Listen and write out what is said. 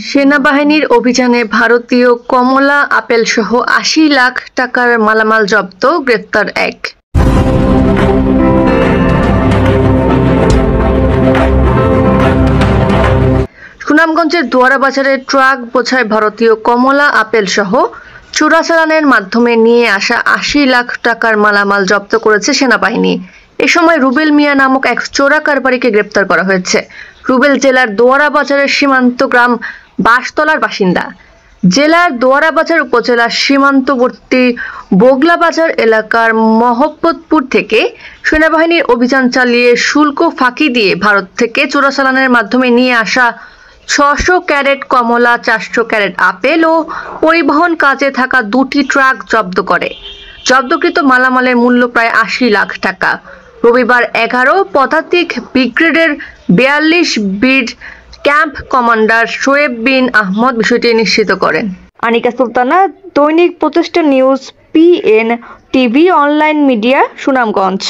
সেনাবাহিনীর অভিযানে ভারতীয় কমলা আপেল সহ ৮০ লাখ টাকার মালামাল জব্দ, গ্রেফতার এক। সুনামগঞ্জের দোয়ারা বাজারে ট্রাক বোঝাই ভারতীয় কমলা আপেল সহ চোরাচালানের মাধ্যমে নিয়ে আসা ৮০ লাখ টাকার মালামাল জব্দ করেছে সেনাবাহিনী। এ সময় রুবেল মিয়া নামক এক চোরা কারবারিকে গ্রেপ্তার করা হয়েছে। রুবেল জেলার দোয়ারা বাজারের সীমান্ত গ্রাম বাঁশতলার বাসিন্দা। জেলার দোয়ারা বাজার উপজেলার সীমান্তবর্তী বগলা বাজার এলাকার মহব্বতপুর থেকে সেনাবাহিনীর অভিযান চালিয়ে শুল্ক ফাঁকি দিয়ে ভারত থেকে চোরাচালানের মাধ্যমে নিয়ে আসা ৬০০ ক্যারেট কমলা, ৪০০ ক্যারেট আপেল ও পরিবহন কাজে থাকা দুটি ট্রাক জব্দ করে। জব্দকৃত মালামালের মূল্য প্রায় ৮০ লাখ টাকা। রবিবার ১১ পদাতিক ব্রিগেডের ৪২ বিট ক্যাম্প কমান্ডার শোয়েব বিন আহমদ বিষয়টি নিশ্চিত করেন। আনিকা সুলতানা, দৈনিক প্রতিষ্ঠান news, PN TV online media, Sunamganj.